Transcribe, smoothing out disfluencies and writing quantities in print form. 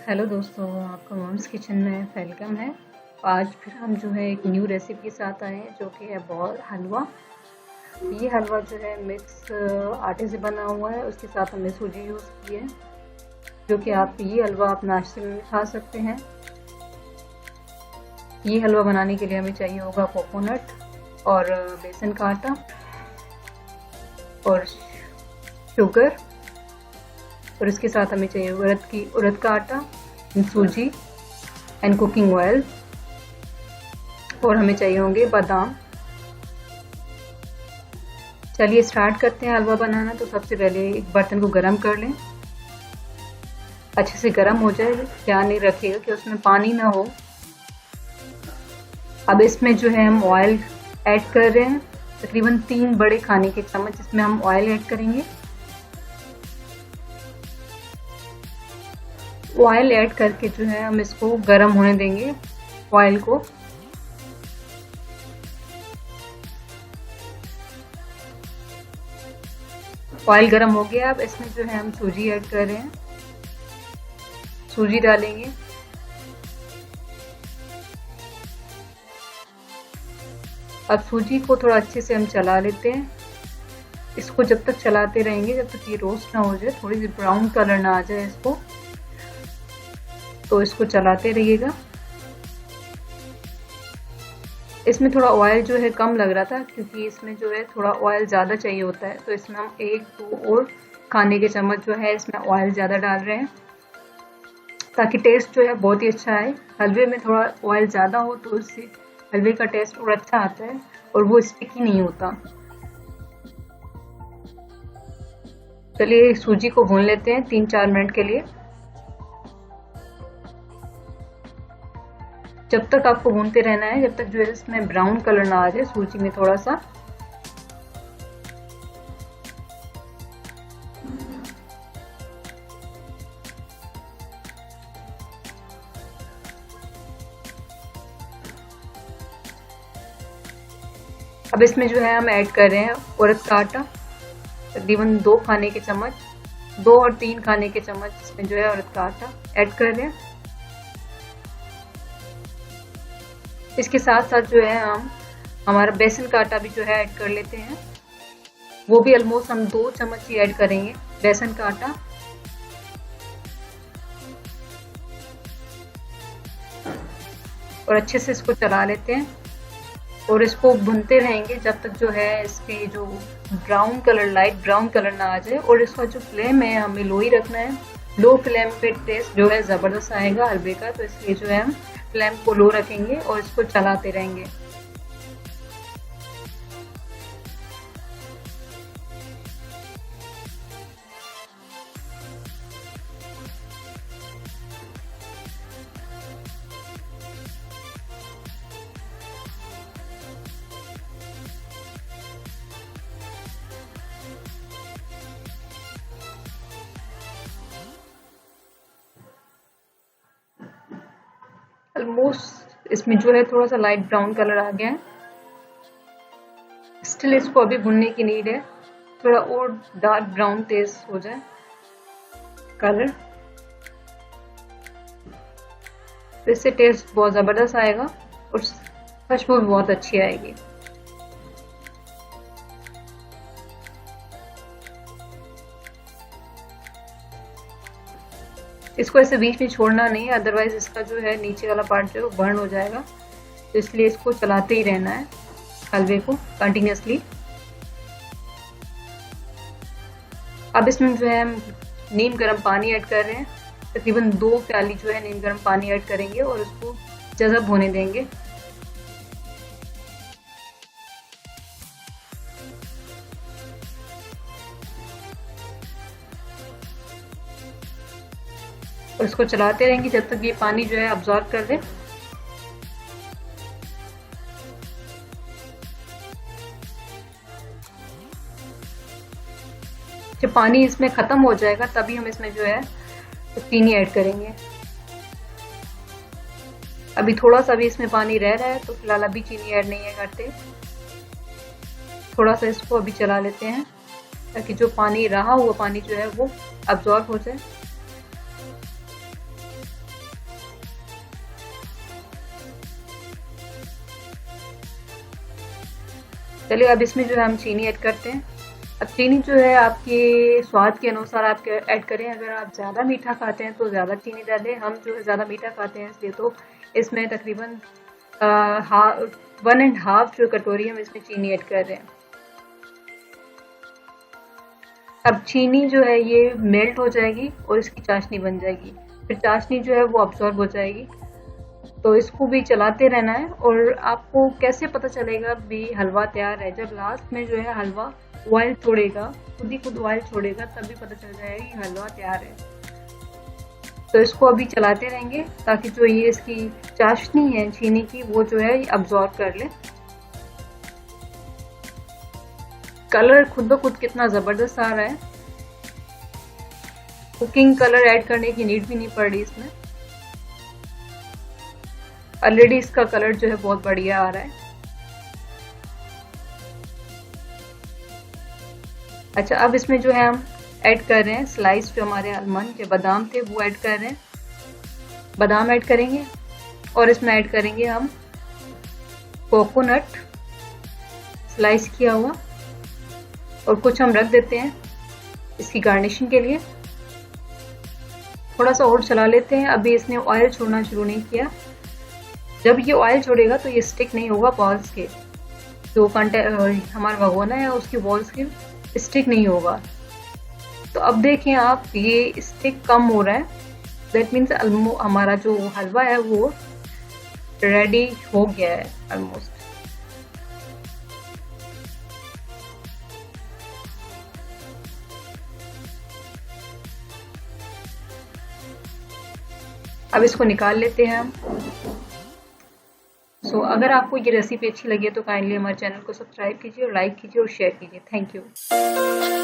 Hello दोस्तों, आपका moms kitchen में वेलकम है। आज फिर हम जो है एक न्यू रेसिपी के साथ आए हैं जो कि है बॉल हलवा। ये हलवा जो है मिक्स आटे से बना हुआ है, उसके साथ हमने सूजी यूज़ की है, जो कि ये हलवा आप नाश्ते में भी खा सकते हैं। ये हलवा बनाने के लिए हमें चाहिए होगा कोकोनट और बेसन का आटा और शुगर, और इसके साथ हमें चाहिए उड़द का आटा, सूजी एंड कुकिंग ऑयल, और हमें चाहिए होंगे बादाम। चलिए स्टार्ट करते हैं हलवा बनाना। तो सबसे पहले एक बर्तन को गरम कर लें, अच्छे से गरम हो जाए। ध्यान नहीं रखिएगा कि उसमें पानी ना हो। अब इसमें जो है हम ऑयल ऐड कर रहे हैं, तकरीबन 3 बड़े खाने के चम्मच इसमें हम ऑयल ऐड करेंगे। ऑयल ऐड करके जो है हम इसको गरम होने देंगे, ऑयल को। ऑयल गरम हो गया। अब इसमें जो है हम सूजी ऐड कर रहे हैं, सूजी डालेंगे। अब सूजी को थोड़ा अच्छे से हम चला लेते हैं। इसको जब तक चलाते रहेंगे जब तक ये रोस्ट ना हो जाए, थोड़ी सी ब्राउन कलर ना आ जाए इसको, तो इसको चलाते रहिएगा। इसमें थोड़ा ऑयल जो है कम लग रहा था, क्योंकि इसमें जो है थोड़ा ऑयल ज़्यादा चाहिए होता है, तो इसमें हम 1-2 और खाने के चम्मच जो है इसमें ऑयल ज़्यादा डाल रहे हैं, ताकि टेस्ट जो है बहुत ही अच्छा आए। हलवे में थोड़ा ऑयल ज़्यादा हो तो उससे हलवे का टेस्ट और अच्छा आता है और वो स्टिकी नहीं होता। चलिए सूजी को भून लेते हैं 3-4 मिनट के लिए। जब तक आपको भूनते रहना है, जब तक जो है इसमें ब्राउन कलर ना आ जाए सूजी में थोड़ा सा। अब इसमें जो है हम ऐड कर रहे हैं उड़द का आटा, तकरीबन 2 खाने के चम्मच, 2 और 3 खाने के चम्मच इसमें जो है उड़द का आटा ऐड कर रहे हैं। इसके साथ साथ जो है हम हमारा बेसन का आटा भी जो है ऐड कर लेते हैं। वो भी ऑलमोस्ट हम 2 चम्मच ही ऐड करेंगे बेसन का आटा। और अच्छे से इसको चला लेते हैं और इसको भूनते रहेंगे जब तक जो है इसकी जो brown colour, light brown colour ना आ जाए। और इसका जो फ्लेम है हमें लो ही रखना है। लो फ्लेम पे टेस्ट जो है ज़बरदस्त आएगा हलवे का, तो इसलिए जो है हम फ्लेम को लो रखेंगे और इसको चलाते रहेंगे। ऑलमोस्ट इसमें जो है थोड़ा सा लाइट ब्राउन कलर आ गया है। स्टिल इसको अभी भुनने की नीड है, थोड़ा और डार्क ब्राउन तेज हो जाए कलर, तो इससे टेस्ट बहुत ज़बरदस्त आएगा और खुशबू भी बहुत अच्छी आएगी। इसको ऐसे बीच में छोड़ना नहीं है, अदरवाइज इसका जो है नीचे वाला पार्ट जो है वो बर्न हो जाएगा, तो इसलिए इसको चलाते ही रहना है हलवे को कंटिन्यूसली। अब इसमें जो है हम नीम गर्म पानी ऐड कर रहे हैं, तकरीबन 2 प्याली जो है नीम गर्म पानी ऐड करेंगे और उसको जज़ब होने देंगे। और इसको चलाते रहेंगे जब तक ये पानी जो है अब्जॉर्ब कर दे। जब पानी इसमें खत्म हो जाएगा तभी हम इसमें जो है चीनी ऐड करेंगे। अभी थोड़ा सा भी इसमें पानी रह रहा है, तो फिलहाल अभी चीनी ऐड नहीं है करते। थोड़ा सा इसको अभी चला लेते हैं ताकि जो पानी रहा हुआ पानी जो है वो अब्जॉर्ब हो जाए। चलिए अब इसमें जो है हम चीनी ऐड करते हैं। अब चीनी जो है आपके स्वाद के अनुसार आप ऐड करें। अगर आप ज़्यादा मीठा खाते हैं तो ज़्यादा चीनी डालें। हम जो है ज़्यादा मीठा खाते हैं इसलिए तो इसमें तकरीबन 1.5 जो कटोरी हम इसमें चीनी ऐड कर रहे हैं। अब चीनी जो है ये मेल्ट हो जाएगी और इसकी चाशनी बन जाएगी। फिर चाशनी जो है वो अब्सॉर्ब हो जाएगी। तो इसको भी चलाते रहना है। और आपको कैसे पता चलेगा भी हलवा तैयार है? जब लास्ट में जो है हलवा ऑयल छोड़ेगा, खुद ही खुद ऑयल छोड़ेगा, तभी पता चल जाएगा कि हलवा तैयार है। तो इसको अभी चलाते रहेंगे ताकि जो ये इसकी चाशनी है चीनी की वो जो है अब्सॉर्ब कर ले। कलर खुद ब खुद कितना ज़बरदस्त आ रहा है। कुकिंग कलर ऐड करने की नीड भी नहीं पड़ रही इसमें। ऑलरेडी इसका कलर जो है बहुत बढ़िया आ रहा है। अच्छा, अब इसमें जो है हम ऐड कर रहे हैं स्लाइस जो हमारे आलमंड के बादाम थे वो ऐड कर रहे हैं। बादाम ऐड करेंगे और इसमें ऐड करेंगे हम कोकोनट स्लाइस किया हुआ, और कुछ हम रख देते हैं इसकी गार्निशिंग के लिए। थोड़ा सा और चला लेते हैं। अभी इसने ऑयल छोड़ना शुरू नहीं किया। जब ये ऑयल छोड़ेगा तो ये स्टिक नहीं होगा बॉल्स के, जो हमारा भगोना है उसकी बॉल्स के स्टिक नहीं होगा। तो अब देखें आप, ये स्टिक कम हो रहा है। दैट मीन्स हमारा जो हलवा है वो रेडी हो गया है ऑलमोस्ट। अब इसको निकाल लेते हैं हम। अगर आपको ये रेसिपी अच्छी लगी है तो काइंडली हमारे चैनल को सब्सक्राइब कीजिए और लाइक कीजिए और शेयर कीजिए। Thank you.